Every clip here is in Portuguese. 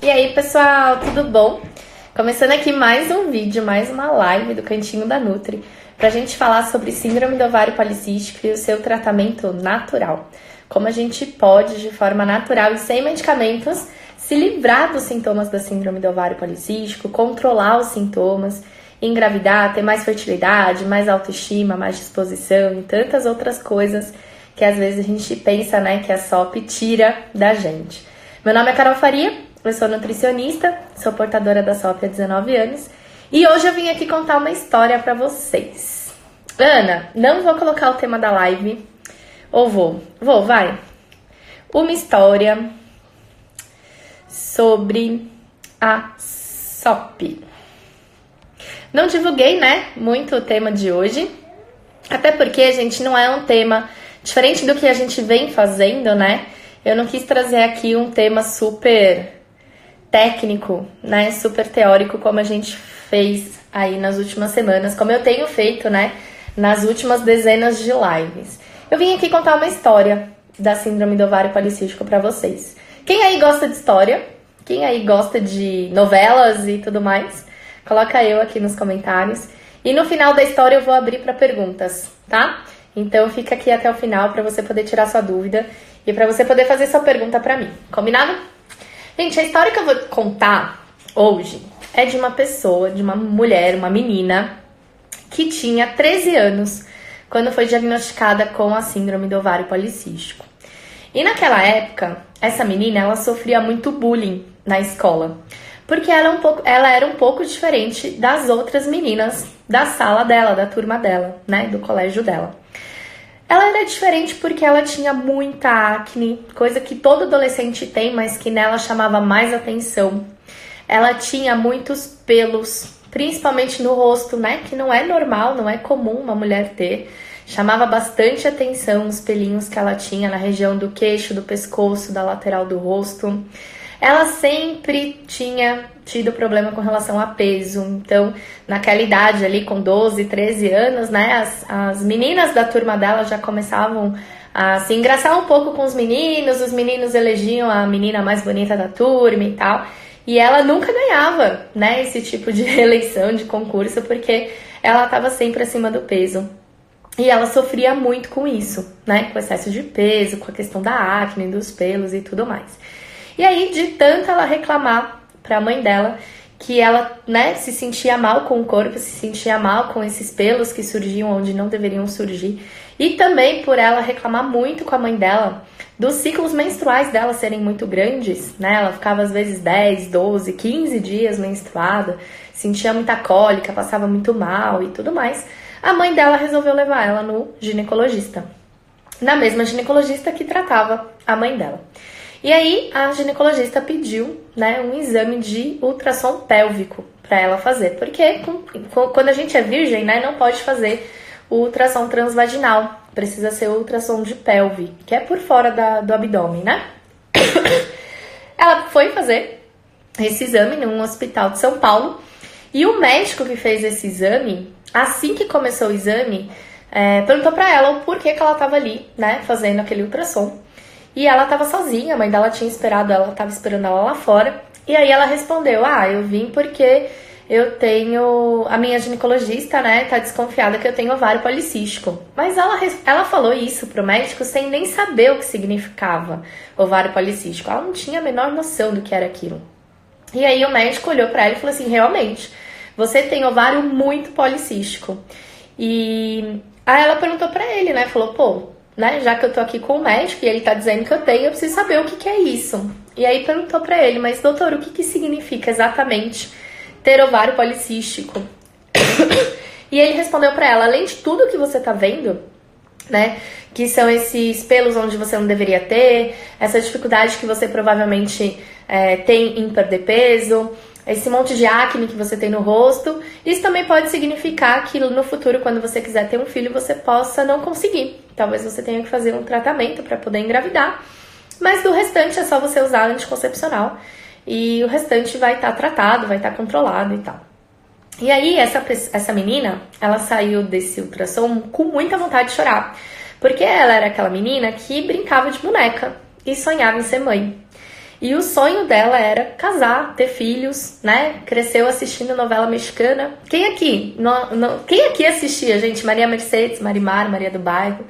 E aí, pessoal, tudo bom? Começando aqui mais um vídeo, mais uma live do Cantinho da Nutri, pra gente falar sobre síndrome do ovário policístico e o seu tratamento natural. Como a gente pode, de forma natural e sem medicamentos, se livrar dos sintomas da síndrome do ovário policístico, controlar os sintomas, engravidar, ter mais fertilidade, mais autoestima, mais disposição e tantas outras coisas que às vezes a gente pensa, né, que a SOP tira da gente. Meu nome é Carol Faria. Eu sou nutricionista, sou portadora da SOP há 19 anos e hoje eu vim aqui contar uma história pra vocês. Ana, não vou colocar o tema da live, ou vou? Vou, vai. Uma história sobre a SOP. Não divulguei, né, muito o tema de hoje, até porque, gente, não é um tema diferente do que a gente vem fazendo, né? Eu não quis trazer aqui um tema super técnico, né, super teórico, como a gente fez aí nas últimas semanas, como eu tenho feito, né, nas últimas dezenas de lives. Eu vim aqui contar uma história da síndrome do ovário policístico pra vocês. Quem aí gosta de história? Quem aí gosta de novelas e tudo mais? Coloca eu aqui nos comentários. E no final da história eu vou abrir para perguntas, tá? Então fica aqui até o final para você poder tirar sua dúvida e para você poder fazer sua pergunta pra mim. Combinado? Gente, a história que eu vou contar hoje é de uma pessoa, de uma mulher, uma menina, que tinha 13 anos quando foi diagnosticada com a síndrome do ovário policístico. E naquela época, essa menina, ela sofria muito bullying na escola, porque ela era um pouco diferente das outras meninas da sala dela, da turma dela, né, do colégio dela. Ela era diferente porque ela tinha muita acne, coisa que todo adolescente tem, mas que nela chamava mais atenção. Ela tinha muitos pelos, principalmente no rosto, né? Que não é normal, não é comum uma mulher ter. Chamava bastante atenção os pelinhos que ela tinha na região do queixo, do pescoço, da lateral do rosto. Ela sempre tinha tido problema com relação a peso, então naquela idade ali com 12, 13 anos, né, as meninas da turma dela já começavam a se engraçar um pouco com os meninos elegiam a menina mais bonita da turma e tal, e ela nunca ganhava, né, esse tipo de eleição, de concurso, porque ela estava sempre acima do peso. E ela sofria muito com isso, né, com excesso de peso, com a questão da acne, dos pelos e tudo mais. E aí, de tanto ela reclamar pra mãe dela que ela, né, se sentia mal com o corpo, se sentia mal com esses pelos que surgiam onde não deveriam surgir. E também por ela reclamar muito com a mãe dela dos ciclos menstruais dela serem muito grandes, né? Ela ficava às vezes 10, 12, 15 dias menstruada, sentia muita cólica, passava muito mal e tudo mais. A mãe dela resolveu levar ela no ginecologista, na mesma ginecologista que tratava a mãe dela. E aí a ginecologista pediu, né, um exame de ultrassom pélvico para ela fazer, porque quando a gente é virgem, né, não pode fazer o ultrassom transvaginal, precisa ser o ultrassom de pelve, que é por fora do abdômen, né? Ela foi fazer esse exame num hospital de São Paulo e o médico que fez esse exame, assim que começou o exame, perguntou para ela o porquê que ela estava ali, né, fazendo aquele ultrassom. E ela tava sozinha, a mãe dela tinha esperado ela, tava esperando ela lá fora. E aí ela respondeu, eu vim porque eu tenho... A minha ginecologista, né, tá desconfiada que eu tenho ovário policístico. Mas ela falou isso pro médico sem nem saber o que significava ovário policístico. Ela não tinha a menor noção do que era aquilo. E aí o médico olhou pra ela e falou assim, realmente, você tem ovário muito policístico. E aí ela perguntou pra ele, né, falou, pô, né, já que eu tô aqui com o médico e ele tá dizendo que eu tenho, eu preciso saber o que é isso. E aí perguntou pra ele, mas doutor, o que significa exatamente ter ovário policístico? E ele respondeu pra ela, além de tudo que você tá vendo, né, que são esses pelos onde você não deveria ter, essa dificuldade que você provavelmente tem em perder peso, esse monte de acne que você tem no rosto, isso também pode significar que no futuro, quando você quiser ter um filho, você possa não conseguir. Talvez você tenha que fazer um tratamento para poder engravidar, mas do restante é só você usar anticoncepcional e o restante vai estar tratado, vai estar controlado e tal. E aí essa menina, ela saiu desse ultrassom com muita vontade de chorar, porque ela era aquela menina que brincava de boneca e sonhava em ser mãe. E o sonho dela era casar, ter filhos, né? Cresceu assistindo novela mexicana. Quem aqui? Quem aqui assistia, gente? Maria Mercedes, Marimar, Maria do Bairro.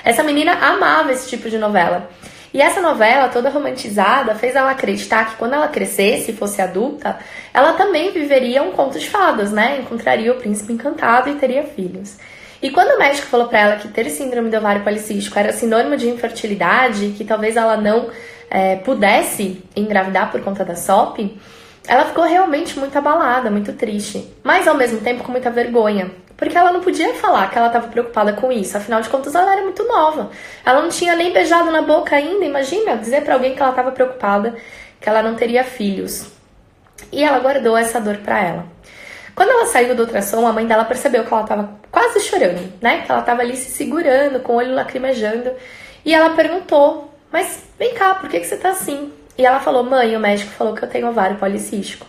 Essa menina amava esse tipo de novela. E essa novela, toda romantizada, fez ela acreditar que quando ela crescesse e fosse adulta, ela também viveria um conto de fadas, né? Encontraria o príncipe encantado e teria filhos. E quando o médico falou pra ela que ter síndrome do ovário policístico era sinônimo de infertilidade, que talvez ela não pudesse engravidar por conta da SOP, ela ficou realmente muito abalada, muito triste. Mas ao mesmo tempo com muita vergonha. Porque ela não podia falar que ela estava preocupada com isso. Afinal de contas, ela era muito nova. Ela não tinha nem beijado na boca ainda. Imagina dizer pra alguém que ela estava preocupada que ela não teria filhos. E ela guardou essa dor pra ela. Quando ela saiu do ultrassom, a mãe dela percebeu que ela estava quase chorando, né? Que ela estava ali se segurando, com o olho lacrimejando. E ela perguntou, mas vem cá, por que você tá assim? E ela falou, mãe, o médico falou que eu tenho ovário policístico.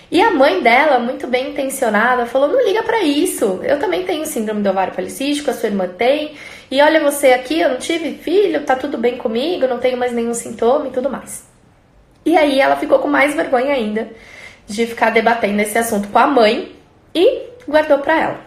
E a mãe dela, muito bem intencionada, falou, não liga pra isso. Eu também tenho síndrome do ovário policístico, a sua irmã tem. E olha você aqui, eu não tive filho, tá tudo bem comigo, não tenho mais nenhum sintoma e tudo mais. E aí ela ficou com mais vergonha ainda de ficar debatendo esse assunto com a mãe e guardou pra ela.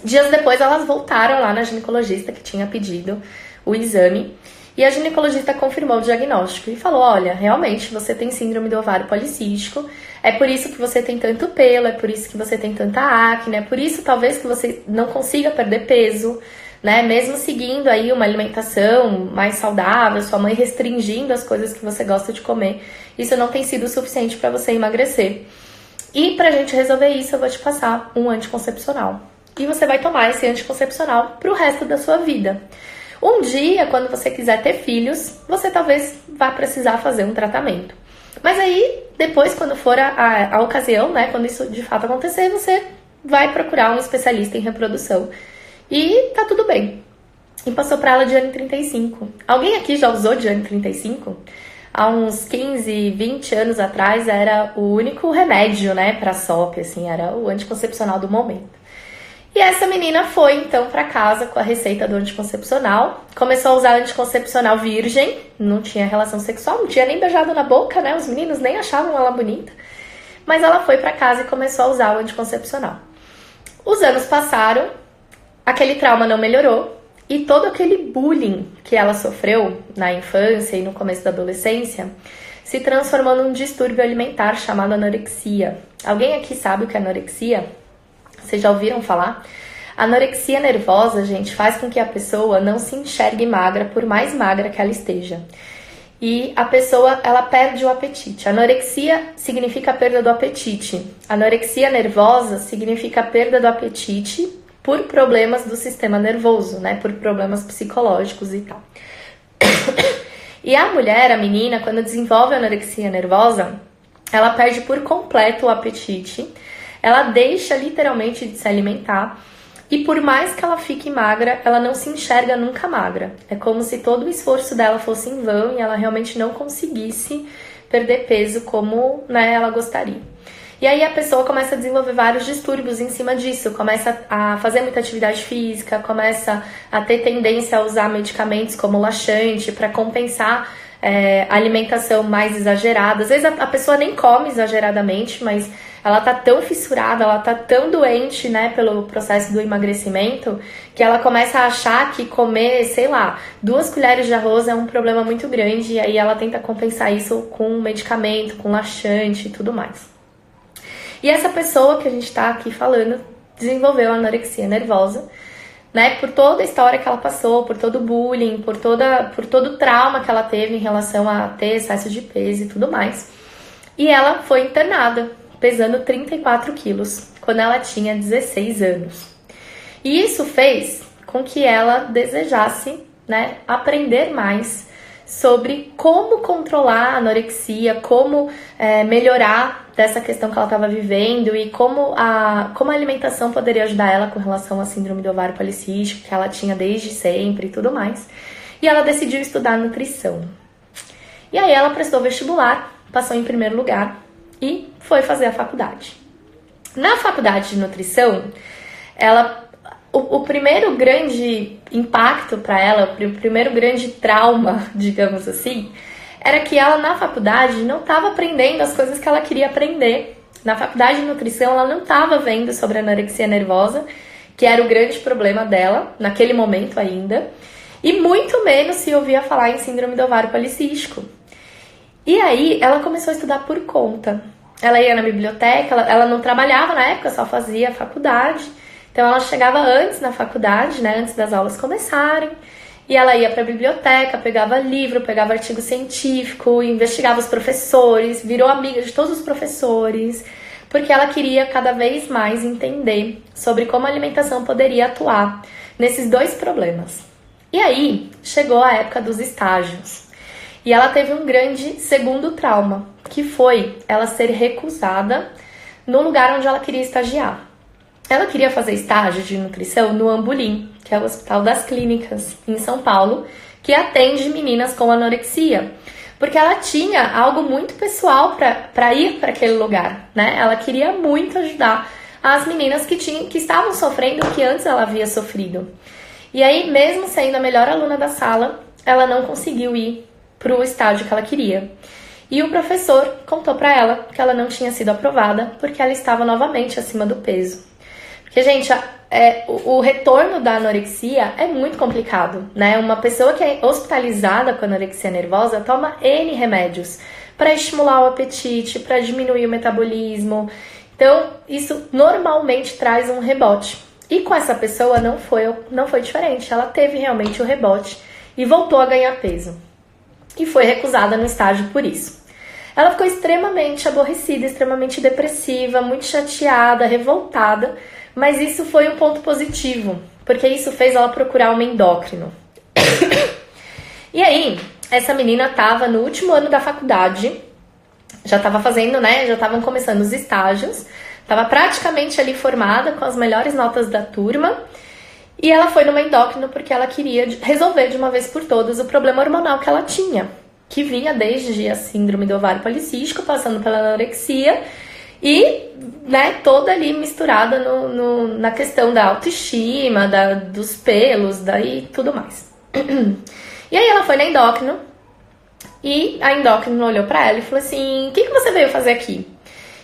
Dias depois elas voltaram lá na ginecologista que tinha pedido o exame e a ginecologista confirmou o diagnóstico e falou, olha, realmente você tem síndrome do ovário policístico, é por isso que você tem tanto pelo, é por isso que você tem tanta acne, é por isso talvez que você não consiga perder peso, né? Mesmo seguindo aí uma alimentação mais saudável, sua mãe restringindo as coisas que você gosta de comer, isso não tem sido o suficiente para você emagrecer. E pra gente resolver isso, eu vou te passar um anticoncepcional. E você vai tomar esse anticoncepcional pro resto da sua vida. Um dia, quando você quiser ter filhos, você talvez vá precisar fazer um tratamento. Mas aí, depois, quando for a ocasião, né, quando isso de fato acontecer, você vai procurar um especialista em reprodução. E tá tudo bem. E passou pra ela Diane 35. Alguém aqui já usou Diane 35? Há uns 15, 20 anos atrás era o único remédio, né, pra SOP, assim, era o anticoncepcional do momento. E essa menina foi, então, pra casa com a receita do anticoncepcional. Começou a usar anticoncepcional virgem, não tinha relação sexual, não tinha nem beijado na boca, né? Os meninos nem achavam ela bonita. Mas ela foi pra casa e começou a usar o anticoncepcional. Os anos passaram, aquele trauma não melhorou, e todo aquele bullying que ela sofreu na infância e no começo da adolescência se transformou num distúrbio alimentar chamado anorexia. Alguém aqui sabe o que é anorexia? Vocês já ouviram falar? A anorexia nervosa, gente, faz com que a pessoa não se enxergue magra, por mais magra que ela esteja. E a pessoa, ela perde o apetite. Anorexia significa perda do apetite. Anorexia nervosa significa perda do apetite por problemas do sistema nervoso, né? Por problemas psicológicos e tal. E a mulher, a menina, quando desenvolve anorexia nervosa, ela perde por completo o apetite. Ela deixa literalmente de se alimentar e por mais que ela fique magra, ela não se enxerga nunca magra. É como se todo o esforço dela fosse em vão e ela realmente não conseguisse perder peso como, né, ela gostaria. E aí a pessoa começa a desenvolver vários distúrbios em cima disso, começa a fazer muita atividade física, começa a ter tendência a usar medicamentos como laxante para compensar a alimentação mais exagerada. Às vezes a pessoa nem come exageradamente, mas ela tá tão fissurada, ela tá tão doente, né, pelo processo do emagrecimento, que ela começa a achar que comer, sei lá, 2 colheres de arroz é um problema muito grande, e aí ela tenta compensar isso com medicamento, com laxante e tudo mais. E essa pessoa que a gente tá aqui falando desenvolveu anorexia nervosa, né, por toda a história que ela passou, por todo o bullying, por todo o trauma que ela teve em relação a ter excesso de peso e tudo mais. E ela foi internada, pesando 34 quilos, quando ela tinha 16 anos. E isso fez com que ela desejasse, né, aprender mais sobre como controlar a anorexia, como melhorar dessa questão que ela estava vivendo e como a alimentação poderia ajudar ela com relação à síndrome do ovário policístico, que ela tinha desde sempre e tudo mais. E ela decidiu estudar nutrição. E aí ela prestou vestibular, passou em primeiro lugar e foi fazer a faculdade. Na faculdade de nutrição, o primeiro grande impacto para ela, o primeiro grande trauma, digamos assim, era que ela na faculdade não estava aprendendo as coisas que ela queria aprender. Na faculdade de nutrição ela não estava vendo sobre anorexia nervosa, que era o grande problema dela, naquele momento ainda, e muito menos se ouvia falar em síndrome do ovário policístico. E aí ela começou a estudar por conta. Ela ia na biblioteca, ela não trabalhava na época, só fazia faculdade. Então ela chegava antes na faculdade, né, antes das aulas começarem, e ela ia para a biblioteca, pegava livro, pegava artigo científico, investigava os professores, virou amiga de todos os professores, porque ela queria cada vez mais entender sobre como a alimentação poderia atuar nesses dois problemas. E aí chegou a época dos estágios. E ela teve um grande segundo trauma, que foi ela ser recusada no lugar onde ela queria estagiar. Ela queria fazer estágio de nutrição no Ambulim, que é o Hospital das Clínicas, em São Paulo, que atende meninas com anorexia. Porque ela tinha algo muito pessoal para ir para aquele lugar, né? Ela queria muito ajudar as meninas que estavam sofrendo o que antes ela havia sofrido. E aí, mesmo sendo a melhor aluna da sala, ela não conseguiu ir para o estágio que ela queria. E o professor contou para ela que ela não tinha sido aprovada porque ela estava novamente acima do peso. Porque, gente, o retorno da anorexia é muito complicado, né? Uma pessoa que é hospitalizada com anorexia nervosa toma N remédios para estimular o apetite, para diminuir o metabolismo. Então, isso normalmente traz um rebote. E com essa pessoa não foi diferente. Ela teve realmente o rebote e voltou a ganhar peso. E foi recusada no estágio por isso. Ela ficou extremamente aborrecida, extremamente depressiva, muito chateada, revoltada, mas isso foi um ponto positivo, porque isso fez ela procurar um endócrino. E aí, essa menina estava no último ano da faculdade, já estava fazendo, né, já estavam começando os estágios, estava praticamente ali formada, com as melhores notas da turma, e ela foi numa endócrino porque ela queria resolver de uma vez por todas o problema hormonal que ela tinha, que vinha desde a síndrome do ovário policístico, passando pela anorexia, e, né, toda ali misturada na questão da autoestima, dos pelos, e tudo mais. E aí ela foi na endócrino, e a endócrino olhou pra ela e falou assim, o que você veio fazer aqui?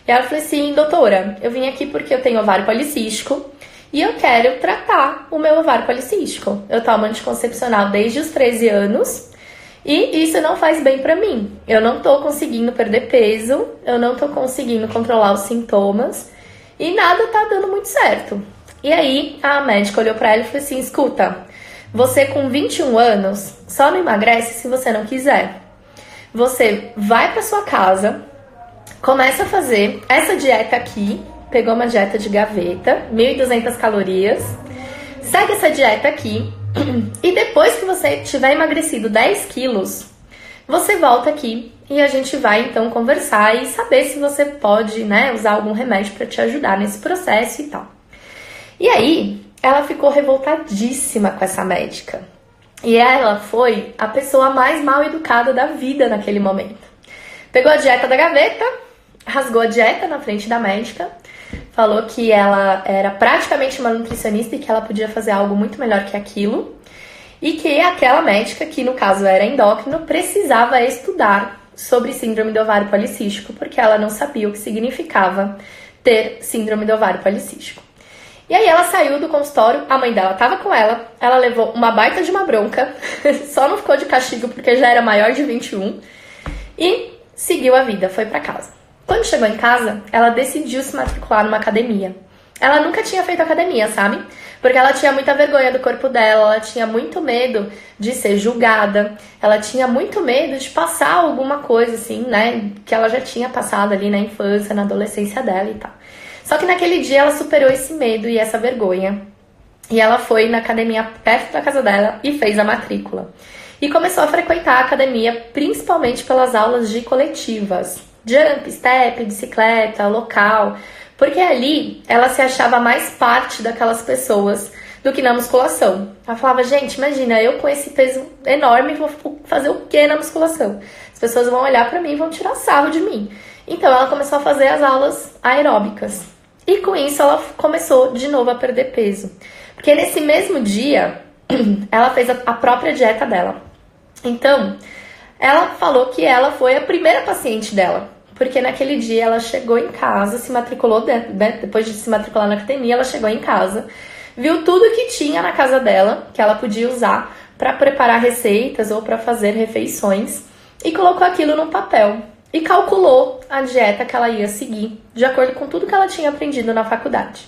E ela falou assim, doutora, eu vim aqui porque eu tenho ovário policístico, e eu quero tratar o meu ovário policístico. Eu tomo anticoncepcional desde os 13 anos, e isso não faz bem pra mim. Eu não tô conseguindo perder peso, eu não tô conseguindo controlar os sintomas e nada tá dando muito certo. E aí a médica olhou pra ela e falou assim, escuta, você com 21 anos só não emagrece se você não quiser. Você vai pra sua casa, começa a fazer essa dieta aqui, pegou uma dieta de gaveta, 1.200 calorias, segue essa dieta aqui, e depois que você tiver emagrecido 10 quilos, você volta aqui e a gente vai então conversar e saber se você pode, né, usar algum remédio para te ajudar nesse processo e tal. E aí, ela ficou revoltadíssima com essa médica. E ela foi a pessoa mais mal educada da vida naquele momento. Pegou a dieta da gaveta, rasgou a dieta na frente da médica, falou que ela era praticamente uma nutricionista e que ela podia fazer algo muito melhor que aquilo. E que aquela médica, que no caso era endócrino, precisava estudar sobre síndrome do ovário policístico, porque ela não sabia o que significava ter síndrome do ovário policístico. E aí ela saiu do consultório, a mãe dela estava com ela levou uma baita de uma bronca, só não ficou de castigo porque já era maior de 21, e seguiu a vida, foi pra casa. Quando chegou em casa, ela decidiu se matricular numa academia. Ela nunca tinha feito academia, sabe? Porque ela tinha muita vergonha do corpo dela, ela tinha muito medo de ser julgada, ela tinha muito medo de passar alguma coisa assim, né? Que ela já tinha passado ali na infância, na adolescência dela e tal. Só que naquele dia ela superou esse medo e essa vergonha. E ela foi na academia perto da casa dela e fez a matrícula. E começou a frequentar a academia, principalmente pelas aulas de coletivas. Jump, step, bicicleta, local. Porque ali ela se achava mais parte daquelas pessoas do que na musculação. Ela falava, gente, imagina, eu com esse peso enorme vou fazer o que na musculação? As pessoas vão olhar pra mim e vão tirar sarro de mim. Então ela começou a fazer as aulas aeróbicas. E com isso ela começou de novo a perder peso. Porque nesse mesmo dia, ela fez a própria dieta dela. Então, Ela falou que ela foi a primeira paciente dela, porque naquele dia ela chegou em casa, se matriculou, depois de se matricular na academia, ela chegou em casa, viu tudo que tinha na casa dela, que ela podia usar para preparar receitas ou para fazer refeições, e colocou aquilo no papel e calculou a dieta que ela ia seguir, de acordo com tudo que ela tinha aprendido na faculdade.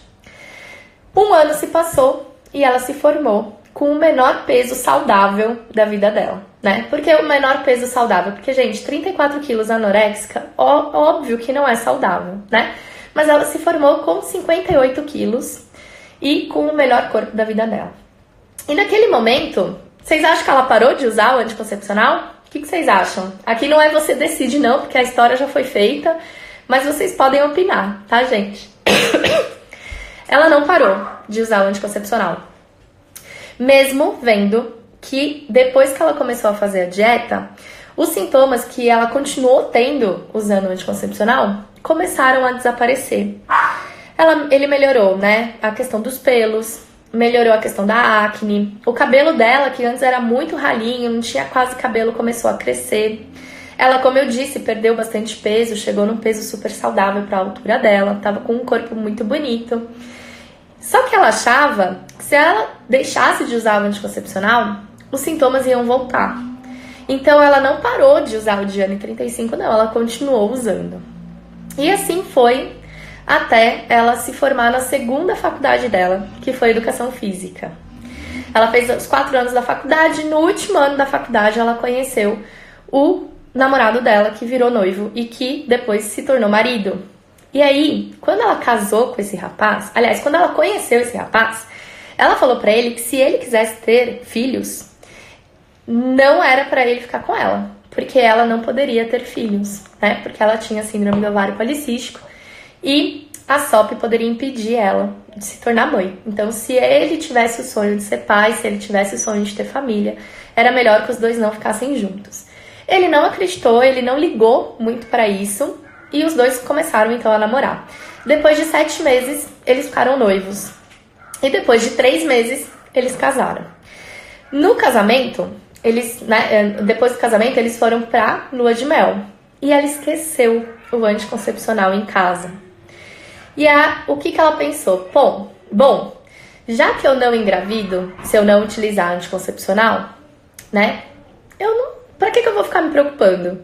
Um ano se passou e ela se formou com o menor peso saudável da vida dela, né? Por que o menor peso saudável? Porque, gente, 34 quilos anoréxica, óbvio que não é saudável, né? Mas ela se formou com 58 quilos e com o melhor corpo da vida dela. E naquele momento, vocês acham que ela parou de usar o anticoncepcional? O que vocês acham? Aqui não é você decide não, porque a história já foi feita, mas vocês podem opinar, tá, gente? Ela não parou de usar o anticoncepcional. Mesmo vendo que depois que ela começou a fazer a dieta, os sintomas que ela continuou tendo usando o anticoncepcional começaram a desaparecer. Ele melhorou, né? A questão dos pelos, melhorou a questão da acne. O cabelo dela, que antes era muito ralinho, não tinha quase cabelo, começou a crescer. Ela, como eu disse, perdeu bastante peso, chegou num peso super saudável para a altura dela, tava com um corpo muito bonito. Só que ela achava que se ela deixasse de usar o anticoncepcional, os sintomas iam voltar. Então ela não parou de usar o Diane 35, não, ela continuou usando. E assim foi até ela se formar na segunda faculdade dela, que foi Educação Física. Ela fez os 4 anos da faculdade, no último ano da faculdade ela conheceu o namorado dela, que virou noivo e que depois se tornou marido. E aí, quando ela casou com esse rapaz, aliás, quando ela conheceu esse rapaz, ela falou pra ele que se ele quisesse ter filhos, não era pra ele ficar com ela, porque ela não poderia ter filhos, né? Porque ela tinha síndrome do ovário policístico e a SOP poderia impedir ela de se tornar mãe. Então, se ele tivesse o sonho de ser pai, se ele tivesse o sonho de ter família, era melhor que os dois não ficassem juntos. Ele não acreditou, ele não ligou muito pra isso, e os dois começaram então a namorar. Depois de 7 meses, eles ficaram noivos. E depois de 3 meses, eles casaram. No casamento, depois do casamento, eles foram pra lua de mel. E ela esqueceu o anticoncepcional em casa. E o que ela pensou? Bom, já que eu não engravido, se eu não utilizar anticoncepcional, né? Pra que eu vou ficar me preocupando?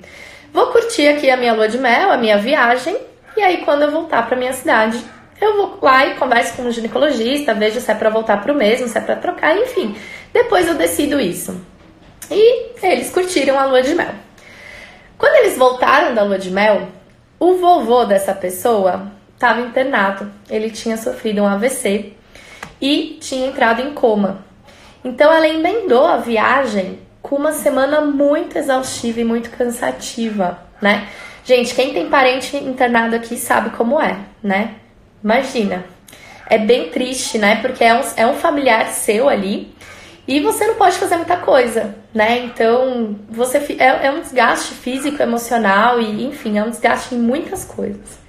Vou curtir aqui a minha lua de mel, a minha viagem, e aí quando eu voltar pra minha cidade, eu vou lá e converso com o ginecologista, vejo se é pra voltar pro mesmo, se é pra trocar, enfim. Depois eu decido isso. E eles curtiram a lua de mel. Quando eles voltaram da lua de mel, o vovô dessa pessoa estava internado. Ele tinha sofrido um AVC e tinha entrado em coma. Então ela emendou a viagem com uma semana muito exaustiva e muito cansativa, né? Gente, quem tem parente internado aqui sabe como é, né? Imagina. É bem triste, né? Porque é um familiar seu ali e você não pode fazer muita coisa, né? Então, é um desgaste físico, emocional e, enfim, é um desgaste em muitas coisas.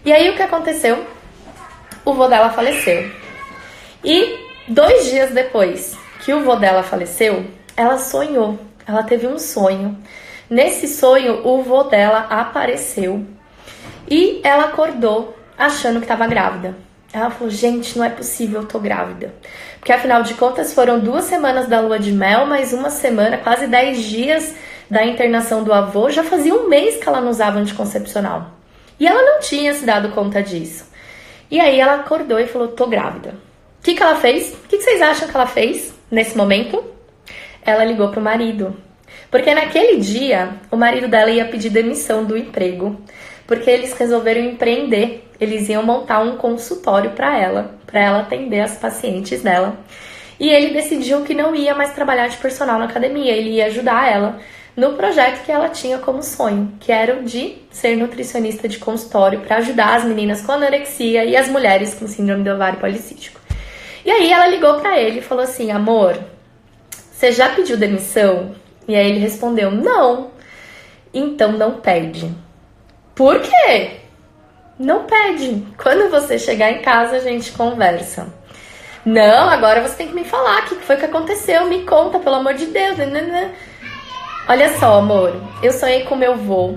E aí, o que aconteceu? O vô dela faleceu. E 2 dias depois que o vô dela faleceu, ela sonhou, ela teve um sonho. Nesse sonho, o vô dela apareceu e ela acordou achando que estava grávida. Ela falou, gente, não é possível, eu tô grávida. Porque afinal de contas foram 2 semanas da lua de mel, mais 1 semana, quase 10 dias da internação do avô. Já fazia 1 mês que ela não usava anticoncepcional. E ela não tinha se dado conta disso. E aí ela acordou e falou, tô grávida. O que ela fez? O que vocês acham que ela fez nesse momento? Ela ligou pro marido. Porque naquele dia, o marido dela ia pedir demissão do emprego. Porque eles resolveram empreender. Eles iam montar um consultório para ela atender as pacientes dela. E ele decidiu que não ia mais trabalhar de personal na academia. Ele ia ajudar ela no projeto que ela tinha como sonho, que era o de ser nutricionista de consultório para ajudar as meninas com anorexia e as mulheres com síndrome do ovário policístico. E aí ela ligou para ele e falou assim, amor, você já pediu demissão? E aí ele respondeu, não. Então não pede. Por quê? Não pede. Quando você chegar em casa, a gente conversa. Não, agora você tem que me falar o que foi que aconteceu. Me conta, pelo amor de Deus. Olha só, amor, eu sonhei com meu vô.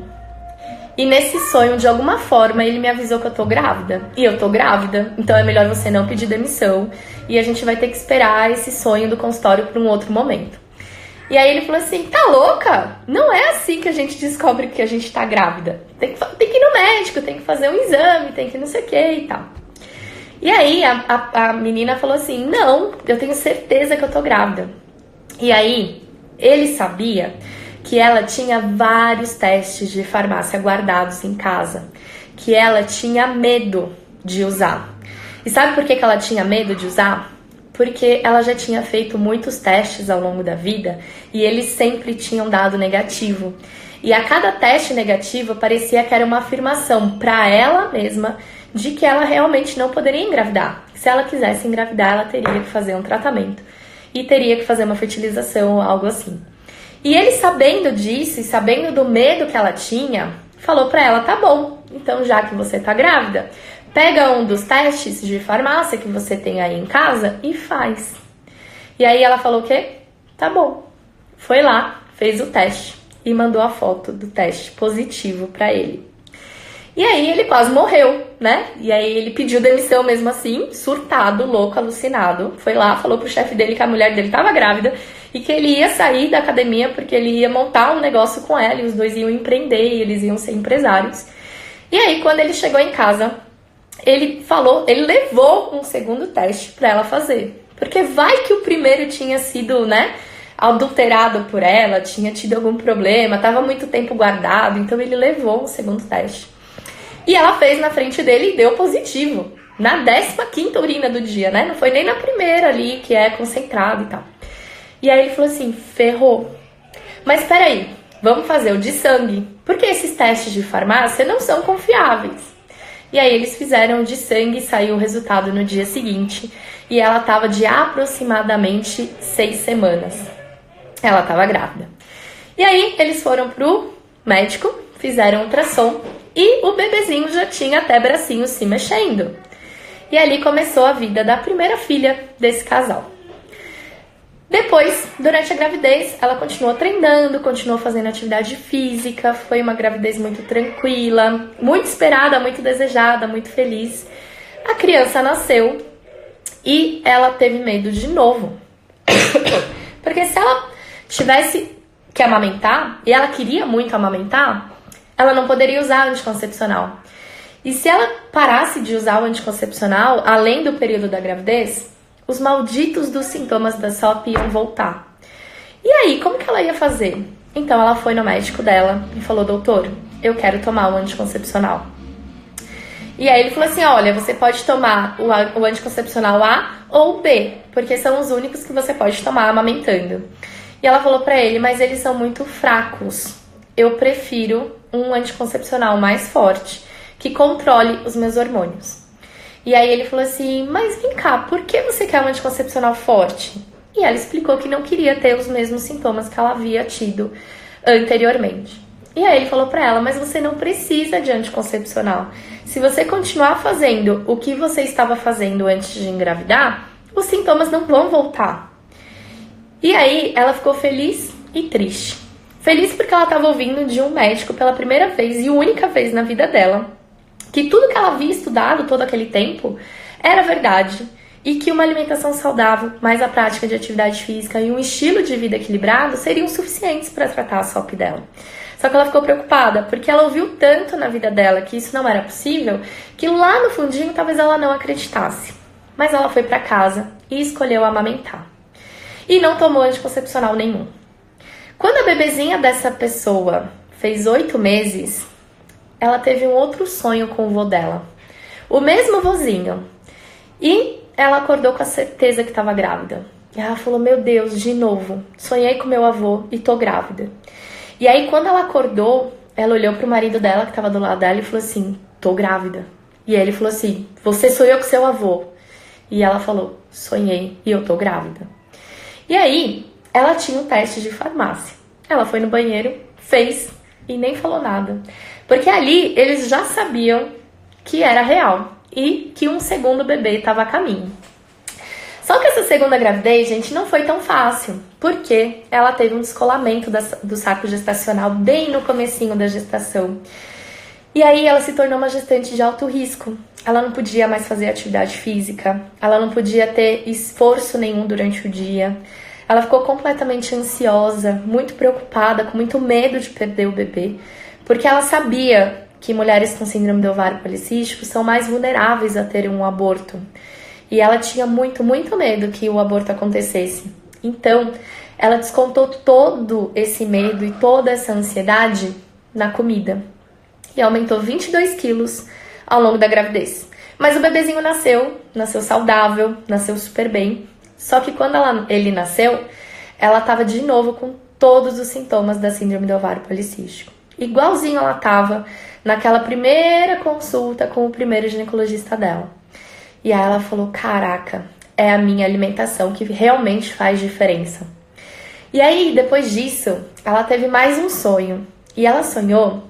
E nesse sonho, de alguma forma, ele me avisou que eu tô grávida. E eu tô grávida, então é melhor você não pedir demissão. E a gente vai ter que esperar esse sonho do consultório para um outro momento. E aí ele falou assim, tá louca? Não é assim que a gente descobre que a gente tá grávida. Tem que ir no médico, tem que fazer um exame, tem que não sei o que e tal. E aí a menina falou assim, não, eu tenho certeza que eu tô grávida. E aí ele sabia que ela tinha vários testes de farmácia guardados em casa, que ela tinha medo de usar. E sabe por que ela tinha medo de usar? Porque ela já tinha feito muitos testes ao longo da vida e eles sempre tinham dado negativo. E a cada teste negativo parecia que era uma afirmação para ela mesma de que ela realmente não poderia engravidar. Se ela quisesse engravidar, ela teria que fazer um tratamento e teria que fazer uma fertilização ou algo assim. E ele, sabendo disso e sabendo do medo que ela tinha, falou pra ela, tá bom, então já que você tá grávida, pega um dos testes de farmácia que você tem aí em casa e faz. E aí ela falou o quê? Tá bom. Foi lá, fez o teste e mandou a foto do teste positivo pra ele. E aí ele quase morreu, né? E aí ele pediu demissão mesmo assim, surtado, louco, alucinado. Foi lá, falou pro chefe dele que a mulher dele tava grávida e que ele ia sair da academia porque ele ia montar um negócio com ela e os dois iam empreender e eles iam ser empresários. E aí quando ele chegou em casa, ele levou um segundo teste pra ela fazer. Porque vai que o primeiro tinha sido, né, adulterado por ela, tinha tido algum problema, tava muito tempo guardado, então ele levou um segundo teste. E ela fez na frente dele e deu positivo. Na 15ª urina do dia, né? Não foi nem na primeira ali, que é concentrado e tal. E aí ele falou assim, ferrou. Mas peraí, vamos fazer o de sangue. Porque esses testes de farmácia não são confiáveis. E aí eles fizeram o de sangue e saiu o resultado no dia seguinte. E ela estava de aproximadamente 6 semanas. Ela estava grávida. E aí eles foram pro médico, fizeram ultrassom. E o bebezinho já tinha até bracinhos se mexendo. E ali começou a vida da primeira filha desse casal. Depois, durante a gravidez, ela continuou treinando, continuou fazendo atividade física. Foi uma gravidez muito tranquila, muito esperada, muito desejada, muito feliz. A criança nasceu e ela teve medo de novo. Porque se ela tivesse que amamentar, e ela queria muito amamentar, ela não poderia usar anticoncepcional. E se ela parasse de usar o anticoncepcional, além do período da gravidez, os malditos dos sintomas da SOP iam voltar. E aí, como que ela ia fazer? Então ela foi no médico dela e falou, doutor, eu quero tomar o anticoncepcional. E aí ele falou assim, olha, você pode tomar o anticoncepcional A ou B, porque são os únicos que você pode tomar amamentando. E ela falou pra ele, mas eles são muito fracos. Eu prefiro um anticoncepcional mais forte, que controle os meus hormônios. E aí ele falou assim, mas vem cá, por que você quer um anticoncepcional forte? E ela explicou que não queria ter os mesmos sintomas que ela havia tido anteriormente. E aí ele falou pra ela, mas você não precisa de anticoncepcional. Se você continuar fazendo o que você estava fazendo antes de engravidar, os sintomas não vão voltar. E aí ela ficou feliz e triste. Feliz porque ela estava ouvindo de um médico pela primeira vez e única vez na vida dela que tudo que ela havia estudado todo aquele tempo era verdade e que uma alimentação saudável, mais a prática de atividade física e um estilo de vida equilibrado seriam suficientes para tratar a SOP dela. Só que ela ficou preocupada porque ela ouviu tanto na vida dela que isso não era possível que lá no fundinho talvez ela não acreditasse. Mas ela foi para casa e escolheu amamentar. E não tomou anticoncepcional nenhum. Quando a bebezinha dessa pessoa fez 8 meses, ela teve um outro sonho com o vô dela. O mesmo vozinho. E ela acordou com a certeza que estava grávida. E ela falou, meu Deus, de novo, sonhei com meu avô e tô grávida. E aí quando ela acordou, ela olhou pro marido dela que estava do lado dela e falou assim, tô grávida. E aí ele falou assim, você sonhou com seu avô? E ela falou, sonhei e eu tô grávida. E aí ela tinha um teste de farmácia. Ela foi no banheiro, fez e nem falou nada. Porque ali eles já sabiam que era real e que um segundo bebê estava a caminho. Só que essa segunda gravidez, gente, não foi tão fácil, porque ela teve um descolamento do saco gestacional bem no comecinho da gestação. E aí ela se tornou uma gestante de alto risco. Ela não podia mais fazer atividade física, ela não podia ter esforço nenhum durante o dia. Ela ficou completamente ansiosa, muito preocupada, com muito medo de perder o bebê, porque ela sabia que mulheres com síndrome do ovário policístico são mais vulneráveis a terem um aborto. E ela tinha muito, muito medo que o aborto acontecesse. Então, ela descontou todo esse medo e toda essa ansiedade na comida. E aumentou 22 quilos ao longo da gravidez. Mas o bebezinho nasceu saudável, nasceu super bem. Só que quando ele nasceu, ela estava de novo com todos os sintomas da síndrome do ovário policístico. Igualzinho ela estava naquela primeira consulta com o primeiro ginecologista dela. E aí ela falou, caraca, é a minha alimentação que realmente faz diferença. E aí, depois disso, ela teve mais um sonho. E ela sonhou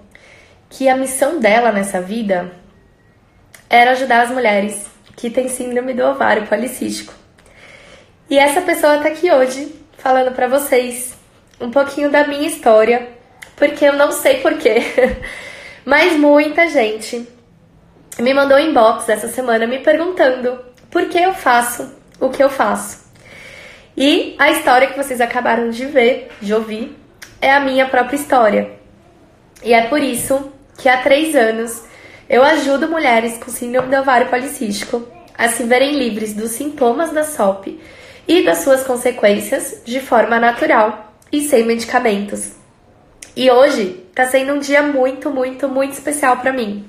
que a missão dela nessa vida era ajudar as mulheres que têm síndrome do ovário policístico. E essa pessoa tá aqui hoje, falando pra vocês um pouquinho da minha história, porque eu não sei porquê, mas muita gente me mandou inbox essa semana me perguntando por que eu faço o que eu faço. E a história que vocês acabaram de ouvir, é a minha própria história. E é por isso que há 3 anos eu ajudo mulheres com síndrome do ovário policístico a se verem livres dos sintomas da SOP e das suas consequências de forma natural e sem medicamentos. E hoje tá sendo um dia muito, muito, muito especial pra mim.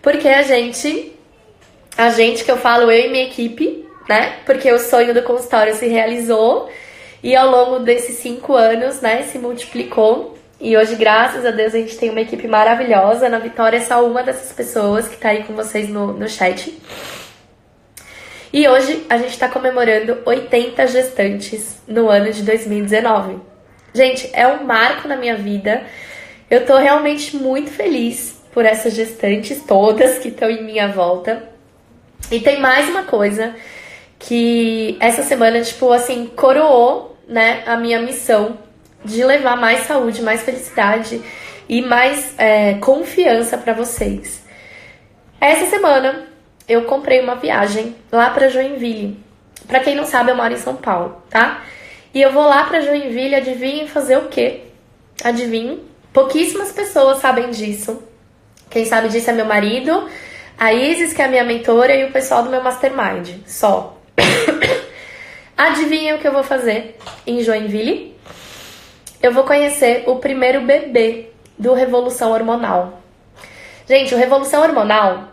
Porque a gente que eu falo, eu e minha equipe, né? Porque o sonho do consultório se realizou e ao longo desses 5 anos, né, se multiplicou. E hoje, graças a Deus, a gente tem uma equipe maravilhosa. A Ana Vitória é só uma dessas pessoas que tá aí com vocês no chat. E hoje a gente tá comemorando 80 gestantes no ano de 2019. Gente, é um marco na minha vida. Eu tô realmente muito feliz por essas gestantes todas que estão em minha volta. E tem mais uma coisa que essa semana, tipo assim, coroou, né, a minha missão de levar mais saúde, mais felicidade e mais confiança pra vocês. Essa semana eu comprei uma viagem lá pra Joinville. Pra quem não sabe, eu moro em São Paulo, tá? E eu vou lá pra Joinville, adivinhem fazer o quê? Adivinhem? Pouquíssimas pessoas sabem disso. Quem sabe disso é meu marido, a Isis, que é a minha mentora, e o pessoal do meu mastermind, só. Adivinhem o que eu vou fazer em Joinville? Eu vou conhecer o primeiro bebê do Revolução Hormonal. Gente, o Revolução Hormonal,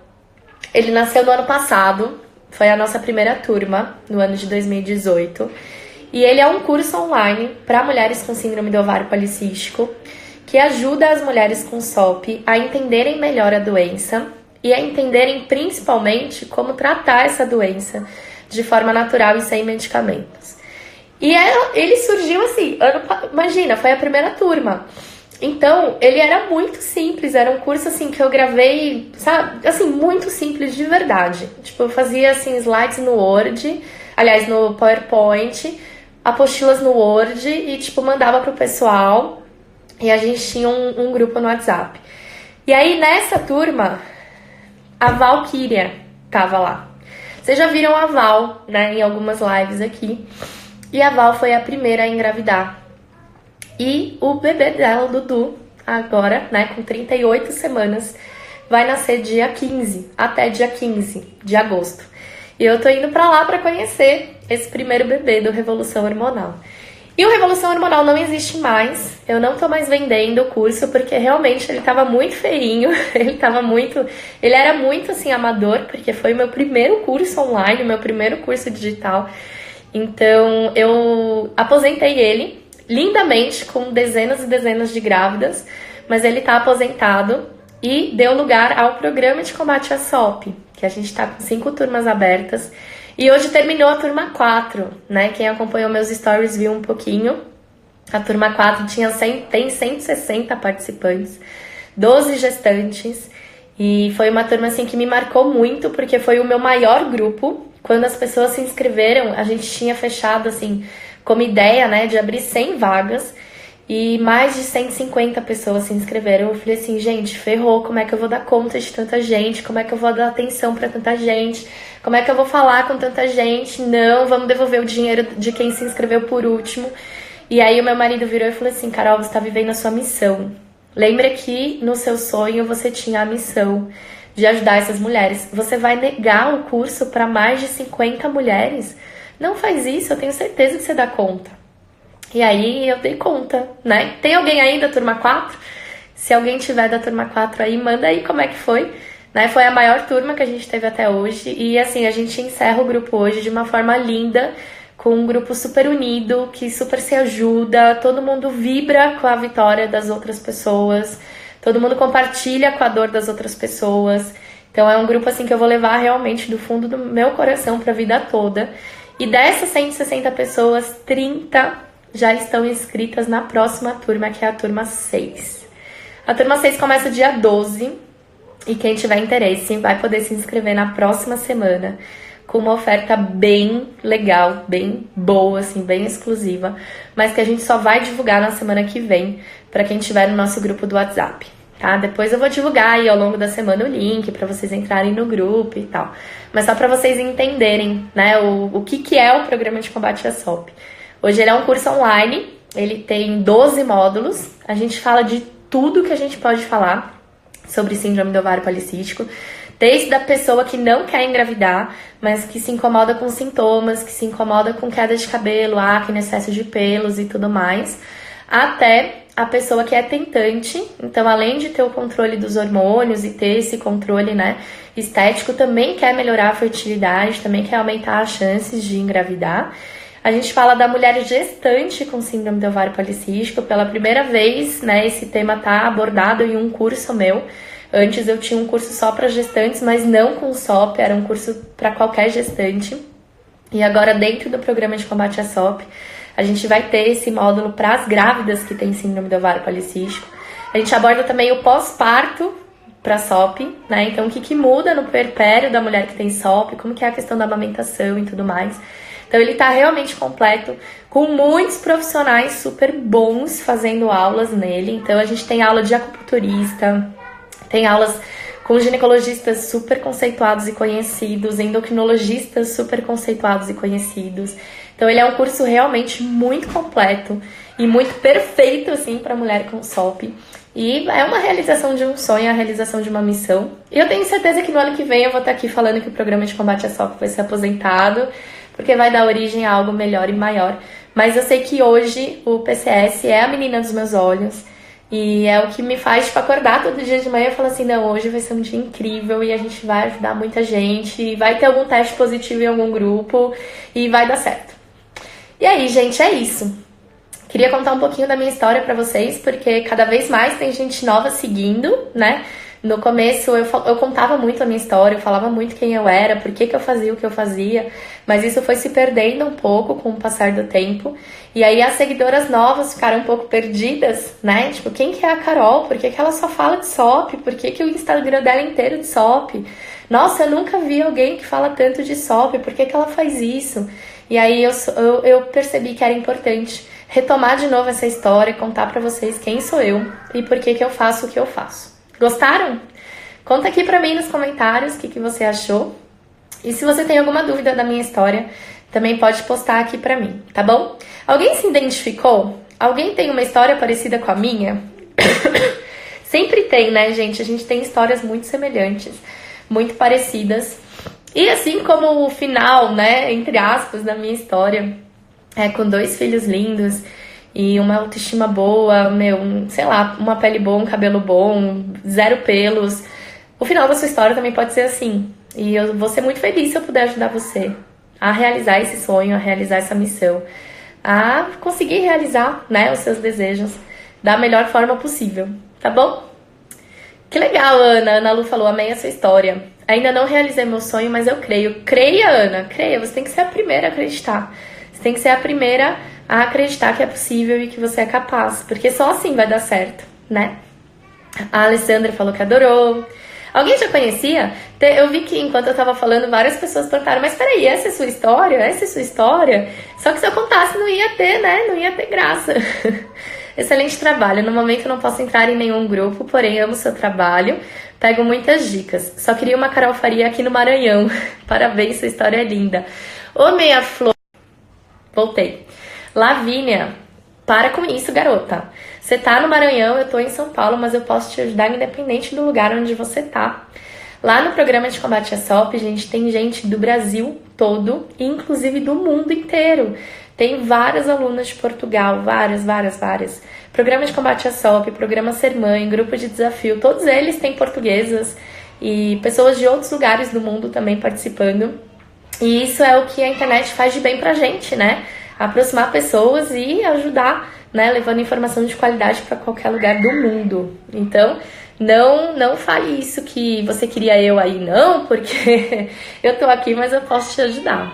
ele nasceu no ano passado, foi a nossa primeira turma, no ano de 2018. E ele é um curso online para mulheres com síndrome do ovário policístico, que ajuda as mulheres com SOP a entenderem melhor a doença e a entenderem principalmente como tratar essa doença de forma natural e sem medicamentos. E ele surgiu assim, imagina, foi a primeira turma. Então, ele era muito simples, era um curso assim que eu gravei, sabe, assim, muito simples de verdade. Tipo, eu fazia assim slides no Word, aliás, no PowerPoint, apostilas no Word e tipo mandava pro pessoal. E a gente tinha um grupo no WhatsApp. E aí, nessa turma, a Valkyria tava lá. Vocês já viram a Val, né, em algumas lives aqui. E a Val foi a primeira a engravidar. E o bebê dela, o Dudu, agora, né, com 38 semanas, vai nascer dia 15, até dia 15 de agosto. E eu tô indo pra lá pra conhecer esse primeiro bebê do Revolução Hormonal. E o Revolução Hormonal não existe mais, eu não tô mais vendendo o curso, porque realmente ele tava muito feinho, ele era muito assim amador, porque foi o meu primeiro curso online, o meu primeiro curso digital. Então eu aposentei ele, lindamente, com dezenas e dezenas de grávidas, mas ele tá aposentado e deu lugar ao programa de combate à SOP, que a gente tá com 5 turmas abertas. E hoje terminou a turma 4, né? Quem acompanhou meus stories viu um pouquinho. A turma 4 tem 160 participantes, 12 gestantes. E foi uma turma assim que me marcou muito, porque foi o meu maior grupo, quando as pessoas se inscreveram, a gente tinha fechado, assim, como ideia, né, de abrir 100 vagas, e mais de 150 pessoas se inscreveram. Eu falei assim, gente, ferrou, como é que eu vou dar conta de tanta gente? Como é que eu vou dar atenção pra tanta gente? Como é que eu vou falar com tanta gente? Não, vamos devolver o dinheiro de quem se inscreveu por último. E aí o meu marido virou e falou assim, Carol, você tá vivendo a sua missão. Lembra que no seu sonho você tinha a missão de ajudar essas mulheres. Você vai negar o curso para mais de 50 mulheres? Não faz isso, eu tenho certeza que você dá conta. E aí eu dei conta, né? Tem alguém aí da turma 4? Se alguém tiver da turma 4 aí, manda aí como é que foi. Né? Foi a maior turma que a gente teve até hoje. E assim, a gente encerra o grupo hoje de uma forma linda, com um grupo super unido, que super se ajuda, todo mundo vibra com a vitória das outras pessoas, todo mundo compartilha com a dor das outras pessoas. Então é um grupo assim que eu vou levar realmente do fundo do meu coração para a vida toda. E dessas 160 pessoas, 30 já estão inscritas na próxima turma, que é a turma 6. A turma 6 começa dia 12 e quem tiver interesse vai poder se inscrever na próxima semana com uma oferta bem legal, bem boa, assim, bem exclusiva, mas que a gente só vai divulgar na semana que vem para quem estiver no nosso grupo do WhatsApp, tá? Depois eu vou divulgar aí ao longo da semana o link para vocês entrarem no grupo e tal, mas só para vocês entenderem, né, o que é o Programa de Combate à SOP. Hoje ele é um curso online, ele tem 12 módulos, a gente fala de tudo que a gente pode falar sobre síndrome do ovário policístico, desde a pessoa que não quer engravidar, mas que se incomoda com sintomas, que se incomoda com queda de cabelo, acne, excesso de pelos e tudo mais, até a pessoa que é tentante. Então, além de ter o controle dos hormônios e ter esse controle, né, estético, também quer melhorar a fertilidade, também quer aumentar as chances de engravidar. A gente fala da mulher gestante com síndrome do ovário policístico. Pela primeira vez, né, esse tema está abordado em um curso meu. Antes eu tinha um curso só para gestantes, mas não com SOP, era um curso para qualquer gestante. E agora, dentro do Programa de Combate à SOP, a gente vai ter esse módulo para as grávidas que têm síndrome do ovário policístico. A gente aborda também o pós-parto para SOP, né? Então, o que muda no puerpério da mulher que tem SOP, como que é a questão da amamentação e tudo mais. Então, ele está realmente completo, com muitos profissionais super bons fazendo aulas nele. Então, a gente tem aula de acupunturista, tem aulas com ginecologistas super conceituados e conhecidos, endocrinologistas super conceituados e conhecidos. Então, ele é um curso realmente muito completo e muito perfeito, assim, para mulher com SOP. E é uma realização de um sonho, a realização de uma missão. E eu tenho certeza que no ano que vem eu vou estar aqui falando que o Programa de Combate à SOP vai ser aposentado, porque vai dar origem a algo melhor e maior. Mas eu sei que hoje o PCS é a menina dos meus olhos. E é o que me faz, tipo, acordar todo dia de manhã e falar assim, não, hoje vai ser um dia incrível e a gente vai ajudar muita gente, e vai ter algum teste positivo em algum grupo e vai dar certo. E aí, gente, é isso. Queria contar um pouquinho da minha história pra vocês, porque cada vez mais tem gente nova seguindo, né? No começo eu contava muito a minha história, eu falava muito quem eu era, por que eu fazia o que eu fazia, mas isso foi se perdendo um pouco com o passar do tempo. E aí as seguidoras novas ficaram um pouco perdidas, né? Tipo, quem que é a Carol? Por que ela só fala de SOP? Por que o Instagram dela é inteiro de SOP? Nossa, eu nunca vi alguém que fala tanto de SOP, por que ela faz isso? E aí eu percebi que era importante retomar de novo essa história, contar pra vocês quem sou eu e por que eu faço o que eu faço. Gostaram? Conta aqui pra mim nos comentários o que você achou. E se você tem alguma dúvida da minha história, também pode postar aqui pra mim, tá bom? Alguém se identificou? Alguém tem uma história parecida com a minha? Sempre tem, né, gente? A gente tem histórias muito semelhantes, muito parecidas. E assim como o final, né, entre aspas, da minha história, com 2 filhos lindos e uma autoestima boa, sei lá, uma pele boa, um cabelo bom, 0 pelos. O final da sua história também pode ser assim. E eu vou ser muito feliz se eu puder ajudar você a realizar esse sonho, a realizar essa missão, a conseguir realizar, né, os seus desejos da melhor forma possível, tá bom? Que legal, Ana. Ana Lu falou, amei a sua história. Ainda não realizei meu sonho, mas eu creio. Creia, Ana, creia. Você tem que ser a primeira a acreditar. Você tem que ser a primeira a acreditar que é possível e que você é capaz. Porque só assim vai dar certo, né? A Alessandra falou que adorou. Alguém já conhecia? Eu vi que enquanto eu tava falando, várias pessoas perguntaram, mas peraí, essa é sua história? Essa é sua história? Só que se eu contasse não ia ter, né? Não ia ter graça. Excelente trabalho. No momento eu não posso entrar em nenhum grupo, porém amo seu trabalho. Pego muitas dicas. Só queria uma Carol Faria aqui no Maranhão. Parabéns, sua história é linda. Ô, meia flor. Voltei. Lavínia, para com isso, garota. Você tá no Maranhão, eu tô em São Paulo, mas eu posso te ajudar independente do lugar onde você tá. Lá no programa de combate à SOP, gente, tem gente do Brasil todo, inclusive do mundo inteiro. Tem várias alunas de Portugal, várias. Programa de combate à SOP, programa Ser Mãe, grupo de desafio, todos eles têm portuguesas e pessoas de outros lugares do mundo também participando. E isso é o que a internet faz de bem pra gente, né? Aproximar pessoas e ajudar, né? Levando informação de qualidade para qualquer lugar do mundo. Então, não fale isso que você queria eu aí, não, porque eu tô aqui, mas eu posso te ajudar.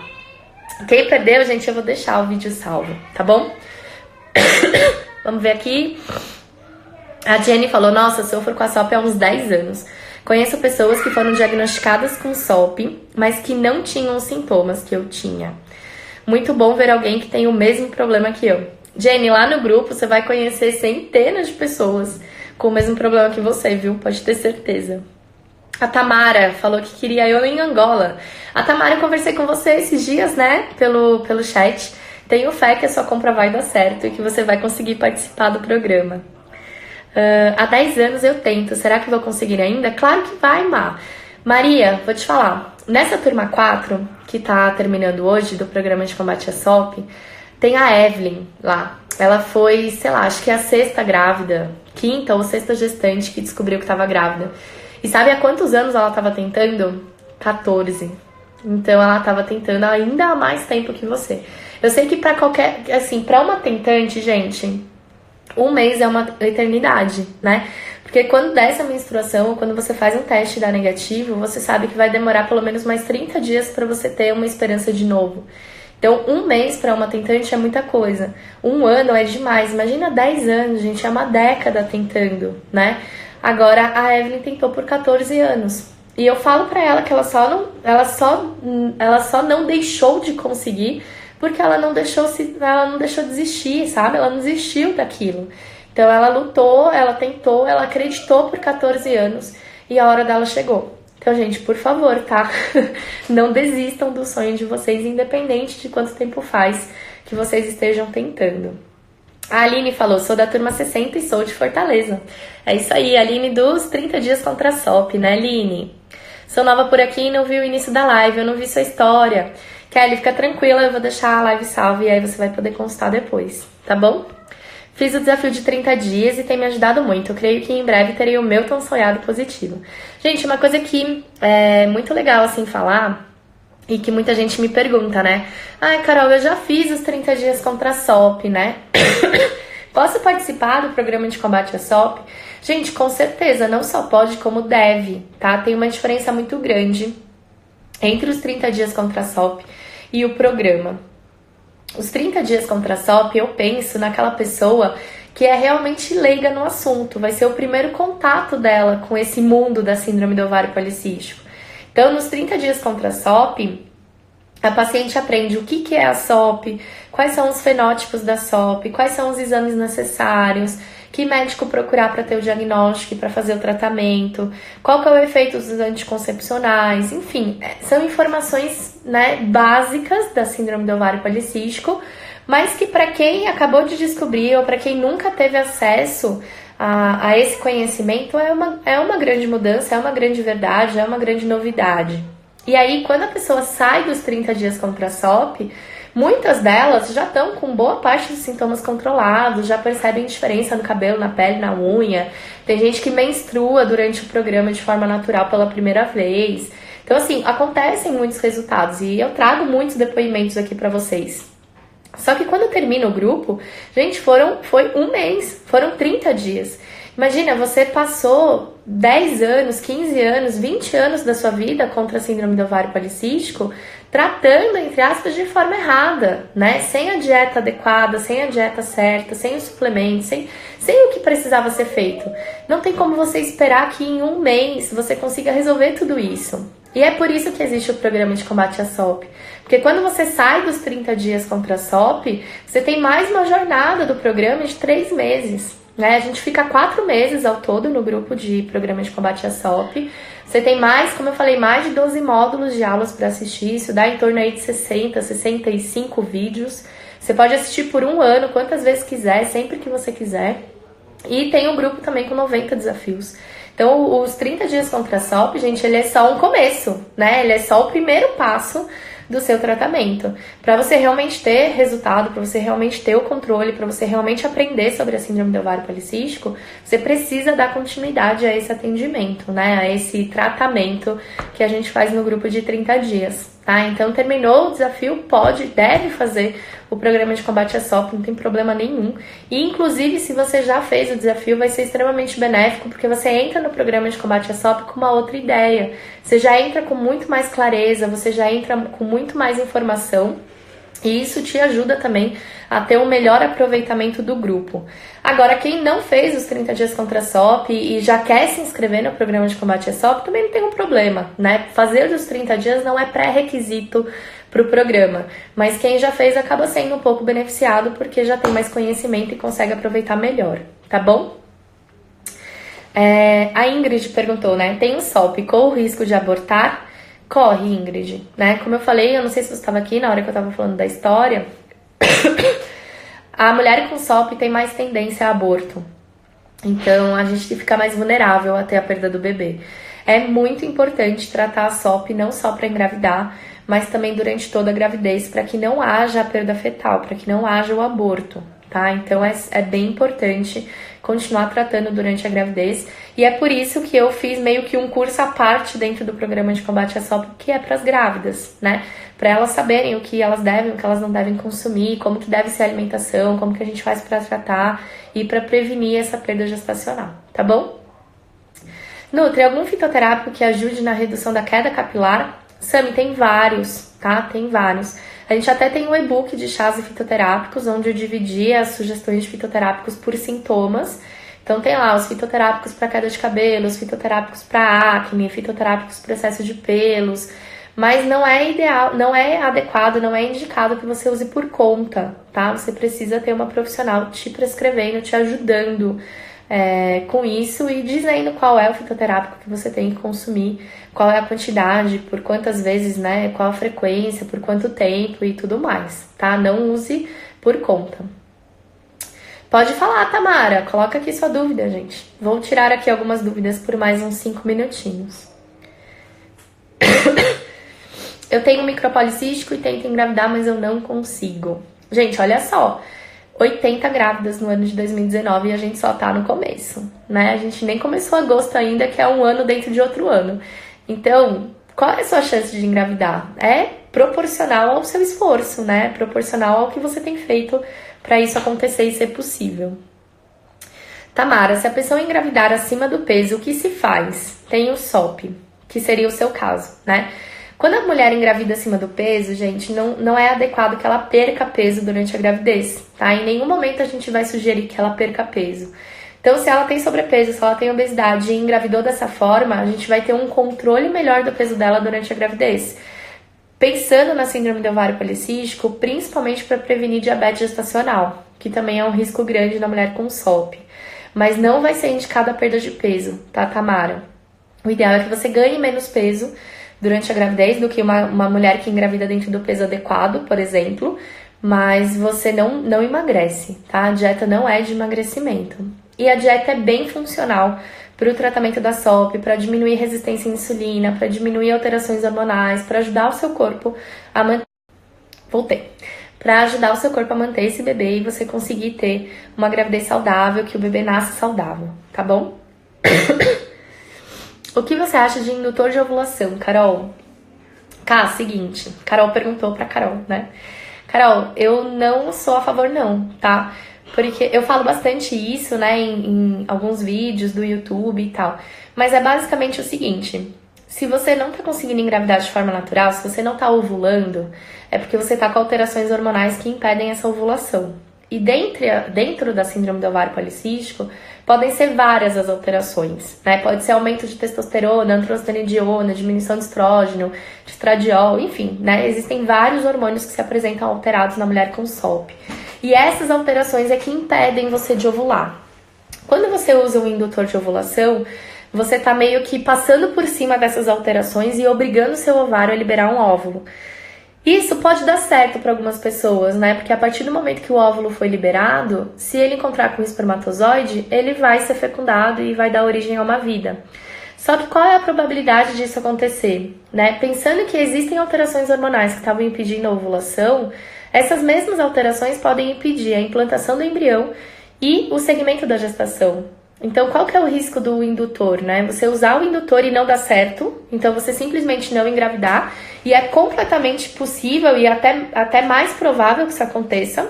Quem perdeu, gente, eu vou deixar o vídeo salvo, tá bom? Vamos ver aqui. A Jenny falou, nossa, eu sofro com a SOP há uns 10 anos. Conheço pessoas que foram diagnosticadas com SOP, mas que não tinham os sintomas que eu tinha. Muito bom ver alguém que tem o mesmo problema que eu. Jenny, lá no grupo você vai conhecer centenas de pessoas com o mesmo problema que você, viu? Pode ter certeza. A Tamara falou que queria eu em Angola. A Tamara, eu conversei com você esses dias, né? Pelo chat. Tenho fé que a sua compra vai dar certo e que você vai conseguir participar do programa. Há 10 anos eu tento. Será que vou conseguir ainda? Claro que vai, Má. Maria, vou te falar. Nessa turma 4, que tá terminando hoje, do programa de combate à SOP, tem a Evelyn lá. Ela foi, sei lá, acho que é a 6ª grávida, 5ª ou 6ª gestante que descobriu que tava grávida. E sabe há quantos anos ela tava tentando? 14. Então ela tava tentando ainda há mais tempo que você. Eu sei que pra qualquer, assim, pra uma tentante, gente, um mês é uma eternidade, né? Porque quando desce a menstruação, ou quando você faz um teste e dá negativo, você sabe que vai demorar pelo menos mais 30 dias pra você ter uma esperança de novo. Então, um mês pra uma tentante é muita coisa. Um ano é demais. Imagina 10 anos, gente, é uma década tentando, né? Agora, a Evelyn tentou por 14 anos. E eu falo pra ela que ela só não deixou de conseguir porque ela não deixou desistir, sabe? Ela não desistiu daquilo. Então, ela lutou, ela tentou, ela acreditou por 14 anos e a hora dela chegou. Então, gente, por favor, tá? Não desistam do sonho de vocês, independente de quanto tempo faz que vocês estejam tentando. A Aline falou, sou da turma 60 e sou de Fortaleza. É isso aí, Aline dos 30 dias contra a SOP, né, Aline? Sou nova por aqui e não vi o início da live, eu não vi sua história. Kelly, fica tranquila, eu vou deixar a live salva e aí você vai poder consultar depois, tá bom? Fiz o desafio de 30 dias e tem me ajudado muito. Eu creio que em breve terei o meu tão sonhado positivo. Gente, uma coisa que é muito legal, assim, falar e que muita gente me pergunta, né? Ai, Carol, eu já fiz os 30 dias contra a SOP, né? Posso participar do programa de combate à SOP? Gente, com certeza, não só pode, como deve, tá? Tem uma diferença muito grande entre os 30 dias contra a SOP e o programa. Os 30 dias contra a SOP, eu penso naquela pessoa que é realmente leiga no assunto. Vai ser o primeiro contato dela com esse mundo da síndrome do ovário policístico. Então, nos 30 dias contra a SOP, a paciente aprende o que é a SOP, quais são os fenótipos da SOP, quais são os exames necessários, que médico procurar para ter o diagnóstico e para fazer o tratamento, qual que é o efeito dos anticoncepcionais, enfim, são informações, né, básicas da síndrome do ovário policístico, mas que para quem acabou de descobrir ou para quem nunca teve acesso a esse conhecimento é uma grande mudança, é uma grande verdade, é uma grande novidade. E aí, quando a pessoa sai dos 30 dias contra a SOP, muitas delas já estão com boa parte dos sintomas controlados, já percebem diferença no cabelo, na pele, na unha. Tem gente que menstrua durante o programa de forma natural pela primeira vez. Então, assim, acontecem muitos resultados e eu trago muitos depoimentos aqui pra vocês. Só que quando termina o grupo, gente, foi um mês, foram 30 dias. Imagina, você passou 10 anos, 15 anos, 20 anos da sua vida contra a síndrome do ovário policístico, tratando, entre aspas, de forma errada, né? Sem a dieta adequada, sem a dieta certa, sem os suplementos, sem o que precisava ser feito. Não tem como você esperar que em um mês você consiga resolver tudo isso. E é por isso que existe o programa de combate à SOP. Porque quando você sai dos 30 dias contra a SOP, você tem mais uma jornada do programa de 3 meses. Né? A gente fica 4 meses ao todo no grupo de programa de combate à SOP. Você tem mais, como eu falei, mais de 12 módulos de aulas para assistir. Isso dá em torno aí de 60, 65 vídeos. Você pode assistir por um ano, quantas vezes quiser, sempre que você quiser. E tem um grupo também com 90 desafios. Então, os 30 dias contra a SOP, gente, ele é só um começo, né? Ele é só o primeiro passo do seu tratamento. Para você realmente ter resultado, para você realmente ter o controle, para você realmente aprender sobre a síndrome do ovário policístico, você precisa dar continuidade a esse atendimento, né? A esse tratamento que a gente faz no grupo de 30 dias, tá? Então, terminou o desafio, deve fazer o programa de combate à SOP, não tem problema nenhum. E, inclusive, se você já fez o desafio, vai ser extremamente benéfico, porque você entra no programa de combate à SOP com uma outra ideia. Você já entra com muito mais clareza, você já entra com muito mais informação. E isso te ajuda também a ter um melhor aproveitamento do grupo. Agora, quem não fez os 30 dias contra a SOP e já quer se inscrever no programa de combate à SOP, também não tem um problema, né? Fazer os 30 dias não é pré-requisito para o programa, mas quem já fez acaba sendo um pouco beneficiado porque já tem mais conhecimento e consegue aproveitar melhor, tá bom? A Ingrid perguntou, né? Tem um SOP, corre o risco de abortar? Corre, Ingrid, né? Como eu falei, eu não sei se você estava aqui na hora que eu estava falando da história, a mulher com SOP tem mais tendência a aborto. Então, a gente fica mais vulnerável até a perda do bebê. É muito importante tratar a SOP não só para engravidar, mas também durante toda a gravidez, para que não haja a perda fetal, para que não haja o aborto, tá? Então, é bem importante continuar tratando durante a gravidez. E é por isso que eu fiz meio que um curso à parte dentro do programa de combate à SOP, que é para as grávidas, né? Para elas saberem o que elas devem, o que elas não devem consumir, como que deve ser a alimentação, como que a gente faz para tratar e para prevenir essa perda gestacional, tá bom? Nutri, algum fitoterápico que ajude na redução da queda capilar? Sami, tem vários, tá? Tem vários. A gente até tem um e-book de chás e fitoterápicos, onde eu dividi as sugestões de fitoterápicos por sintomas. Então tem lá os fitoterápicos para queda de cabelo, os fitoterápicos para acne, fitoterápicos para excesso de pelos, mas não é ideal, não é adequado, não é indicado que você use por conta, tá? Você precisa ter uma profissional te prescrevendo, te ajudando com isso e dizendo qual é o fitoterápico que você tem que consumir, qual é a quantidade, por quantas vezes, né? Qual a frequência, por quanto tempo e tudo mais, tá? Não use por conta. Pode falar, Tamara. Coloca aqui sua dúvida, gente. Vou tirar aqui algumas dúvidas por mais uns 5 minutinhos. Eu tenho micropolicístico e tento engravidar, mas eu não consigo. Gente, olha só. 80 grávidas no ano de 2019 e a gente só tá no começo, né? A gente nem começou agosto ainda, que é um ano dentro de outro ano. Então, qual é a sua chance de engravidar? É proporcional ao seu esforço, né? Proporcional ao que você tem feito para isso acontecer e ser possível. Tamara, se a pessoa engravidar acima do peso, o que se faz? Tem o SOP, que seria o seu caso, né? Quando a mulher engravida acima do peso, gente, não é adequado que ela perca peso durante a gravidez, tá? Em nenhum momento a gente vai sugerir que ela perca peso. Então, se ela tem sobrepeso, se ela tem obesidade e engravidou dessa forma, a gente vai ter um controle melhor do peso dela durante a gravidez. Pensando na síndrome do ovário policístico, principalmente para prevenir diabetes gestacional, que também é um risco grande na mulher com SOP. Mas não vai ser indicada a perda de peso, tá, Tamara? O ideal é que você ganhe menos peso durante a gravidez do que uma mulher que engravida dentro do peso adequado, por exemplo, mas você não emagrece, tá? A dieta não é de emagrecimento. E a dieta é bem funcional para o tratamento da SOP, para diminuir resistência à insulina, para diminuir alterações hormonais, para ajudar o seu corpo a manter... Para ajudar o seu corpo a manter esse bebê e você conseguir ter uma gravidez saudável, que o bebê nasça saudável, tá bom? O que você acha de indutor de ovulação, Carol? Seguinte, Carol perguntou pra Carol, né? Carol, eu não sou a favor não, tá? Porque eu falo bastante isso, né, em alguns vídeos do YouTube e tal. Mas é basicamente o seguinte: se você não tá conseguindo engravidar de forma natural, se você não tá ovulando, é porque você tá com alterações hormonais que impedem essa ovulação. E dentro da síndrome do ovário policístico, podem ser várias as alterações, né? Pode ser aumento de testosterona, androstenediona, diminuição de estrógeno, de estradiol, enfim, né? Existem vários hormônios que se apresentam alterados na mulher com SOP. E essas alterações é que impedem você de ovular. Quando você usa um indutor de ovulação, você tá meio que passando por cima dessas alterações e obrigando o seu ovário a liberar um óvulo. Isso pode dar certo para algumas pessoas, né? Porque a partir do momento que o óvulo foi liberado, se ele encontrar com o espermatozoide, ele vai ser fecundado e vai dar origem a uma vida. Só que qual é a probabilidade disso acontecer, né? Pensando que existem alterações hormonais que estavam impedindo a ovulação, essas mesmas alterações podem impedir a implantação do embrião e o segmento da gestação. Então, qual que é o risco do indutor, né? Você usar o indutor e não dar certo, então você simplesmente não engravidar, e é completamente possível e até mais provável que isso aconteça,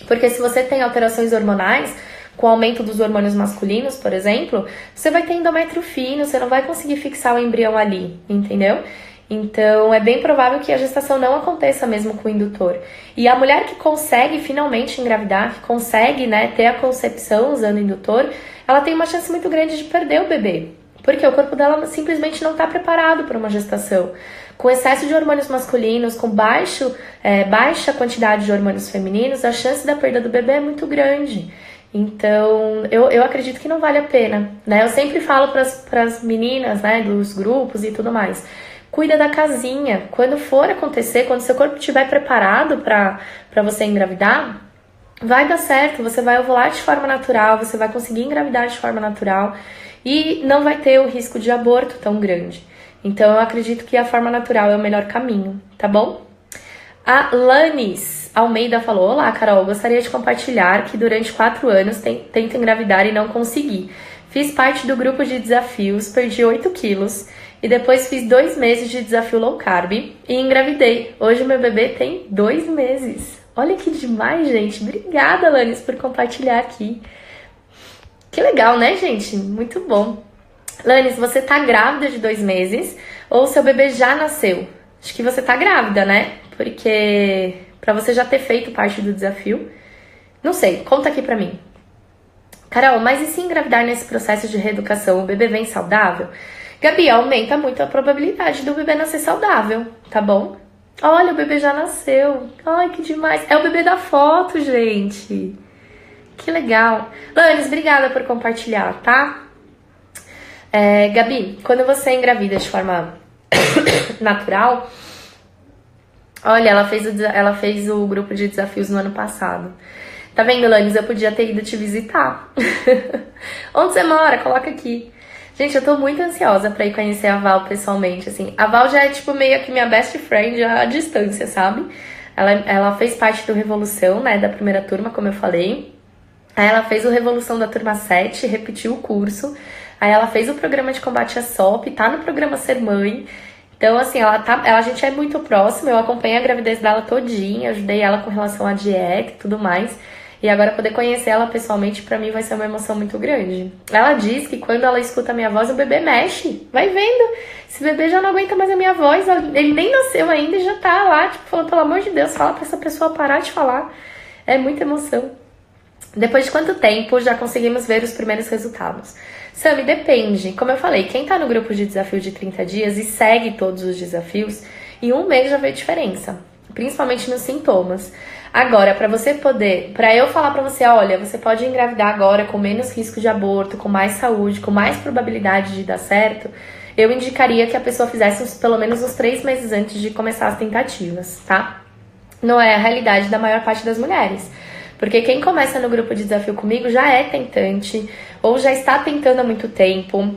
porque se você tem alterações hormonais, com o aumento dos hormônios masculinos, por exemplo, você vai ter endométrio fino, você não vai conseguir fixar o embrião ali, entendeu? Então, é bem provável que a gestação não aconteça mesmo com o indutor. E a mulher que consegue finalmente engravidar, que consegue, né, ter a concepção usando o indutor, ela tem uma chance muito grande de perder o bebê. Porque o corpo dela simplesmente não está preparado para uma gestação. Com excesso de hormônios masculinos, com baixa quantidade de hormônios femininos, a chance da perda do bebê é muito grande. Então, eu acredito que não vale a pena, né? Eu sempre falo para as meninas, né, dos grupos e tudo mais: cuida da casinha. Quando for acontecer, quando seu corpo estiver preparado para você engravidar, vai dar certo. Você vai ovular de forma natural, você vai conseguir engravidar de forma natural e não vai ter o risco de aborto tão grande. Então, eu acredito que a forma natural é o melhor caminho, tá bom? A Lanis Almeida falou: olá, Carol, gostaria de compartilhar que durante 4 anos tento engravidar e não consegui. Fiz parte do grupo de desafios, perdi 8 quilos e depois fiz 2 meses de desafio low carb e engravidei. Hoje meu bebê tem 2 meses. Olha que demais, gente. Obrigada, Lanis, por compartilhar aqui. Que legal, né, gente? Muito bom. Lanis, você tá grávida de 2 meses ou seu bebê já nasceu? Acho que você tá grávida, né? Porque pra você já ter feito parte do desafio. Não sei, conta aqui pra mim. Carol, mas e se engravidar nesse processo de reeducação, o bebê vem saudável? Gabi, aumenta muito a probabilidade do bebê nascer saudável, tá bom? Olha, o bebê já nasceu. Ai, que demais. É o bebê da foto, gente. Que legal. Lanis, obrigada por compartilhar, tá? Gabi, quando você engravida de forma natural... Olha, ela fez o grupo de desafios no ano passado. Tá vendo, Lanis? Eu podia ter ido te visitar. Onde você mora? Coloca aqui. Gente, eu tô muito ansiosa pra ir conhecer a Val pessoalmente, assim. A Val já é, tipo, meio que minha best friend à distância, sabe? Ela fez parte do Revolução, né, da primeira turma, como eu falei. Aí ela fez o Revolução da turma 7, repetiu o curso. Aí ela fez o programa de combate à SOP, tá no programa Ser Mãe. Então, assim, a gente é muito próxima, eu acompanhei a gravidez dela todinha, ajudei ela com relação à dieta e tudo mais. E agora poder conhecer ela pessoalmente, pra mim, vai ser uma emoção muito grande. Ela diz que quando ela escuta a minha voz, o bebê mexe. Vai vendo. Esse bebê já não aguenta mais a minha voz, ele nem nasceu ainda e já tá lá, tipo, falando: pelo amor de Deus, fala pra essa pessoa parar de falar. É muita emoção. Depois de quanto tempo já conseguimos ver os primeiros resultados? Sami, depende. Como eu falei, quem tá no grupo de desafio de 30 dias e segue todos os desafios, em 1 mês já vê diferença, principalmente nos sintomas. Agora, pra eu falar pra você: olha, você pode engravidar agora com menos risco de aborto, com mais saúde, com mais probabilidade de dar certo, eu indicaria que a pessoa fizesse pelo menos uns 3 meses antes de começar as tentativas, tá? Não é a realidade da maior parte das mulheres. Porque quem começa no grupo de desafio comigo já é tentante, ou já está tentando há muito tempo,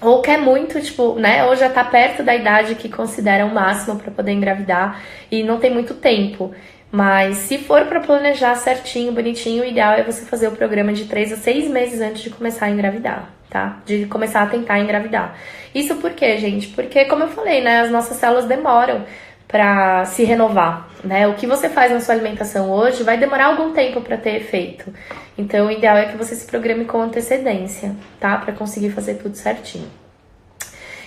ou quer muito, tipo, né, ou já tá perto da idade que considera o máximo para poder engravidar e não tem muito tempo. Mas se for para planejar certinho, bonitinho, o ideal é você fazer o programa de 3 a 6 meses antes de começar a engravidar, tá? De começar a tentar engravidar. Isso por quê, gente? Porque, como eu falei, né, as nossas células demoram para se renovar, né? O que você faz na sua alimentação hoje vai demorar algum tempo para ter efeito. Então, o ideal é que você se programe com antecedência, tá? Para conseguir fazer tudo certinho.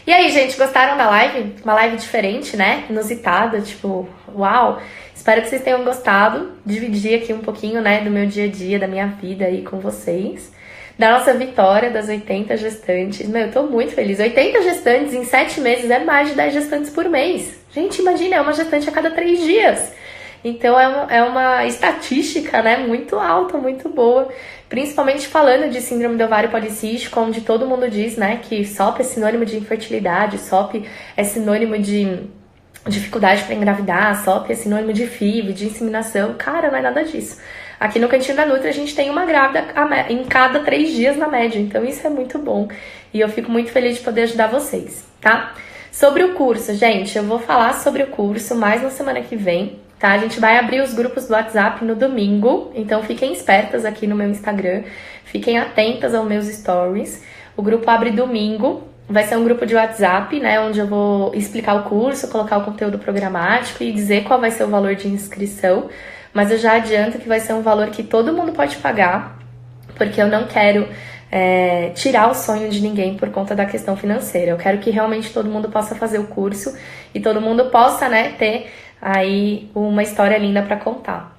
E aí, gente, gostaram da live? Uma live diferente, né? Inusitada, tipo, uau! Espero que vocês tenham gostado. Dividir aqui um pouquinho, né, do meu dia a dia, da minha vida aí com vocês. Da nossa vitória das 80 gestantes. Meu, eu tô muito feliz. 80 gestantes em 7 meses é mais de 10 gestantes por mês. Gente, imagina, é uma gestante a cada 3 dias. Então é uma estatística, né, muito alta, muito boa. Principalmente falando de síndrome do ovário policístico, onde todo mundo diz, né, que SOP é sinônimo de infertilidade, SOP é sinônimo de dificuldade para engravidar, SOP é sinônimo de FIV, de inseminação. Cara, não é nada disso. Aqui no Cantinho da Nutri a gente tem uma grávida em cada 3 dias na média, então isso é muito bom. E eu fico muito feliz de poder ajudar vocês, tá? Sobre o curso, gente, eu vou falar sobre o curso mais na semana que vem, tá? A gente vai abrir os grupos do WhatsApp no domingo, então fiquem espertas aqui no meu Instagram, fiquem atentas aos meus stories. O grupo abre domingo, vai ser um grupo de WhatsApp, né, onde eu vou explicar o curso, colocar o conteúdo programático e dizer qual vai ser o valor de inscrição, mas eu já adianto que vai ser um valor que todo mundo pode pagar, porque eu não quero tirar o sonho de ninguém por conta da questão financeira. Eu quero que realmente todo mundo possa fazer o curso e todo mundo possa, né, ter aí uma história linda para contar.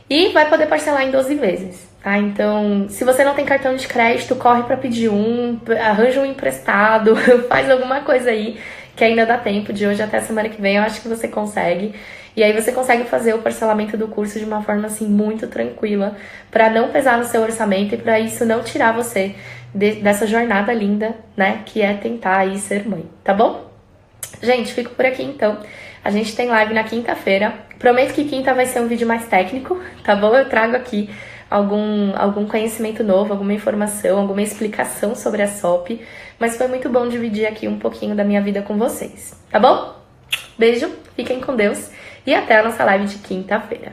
E vai poder parcelar em 12 vezes, tá? Então, se você não tem cartão de crédito, corre para pedir arranja um emprestado, faz alguma coisa aí que ainda dá tempo, de hoje até a semana que vem, eu acho que você consegue. E aí você consegue fazer o parcelamento do curso de uma forma assim muito tranquila, para não pesar no seu orçamento e para isso não tirar você dessa jornada linda, né, que é tentar aí ser mãe, tá bom? Gente, fico por aqui então. A gente tem live na quinta-feira. Prometo que quinta vai ser um vídeo mais técnico, tá bom? Eu trago aqui algum conhecimento novo, alguma informação, alguma explicação sobre a SOP. Mas foi muito bom dividir aqui um pouquinho da minha vida com vocês, tá bom? Beijo, fiquem com Deus e até a nossa live de quinta-feira.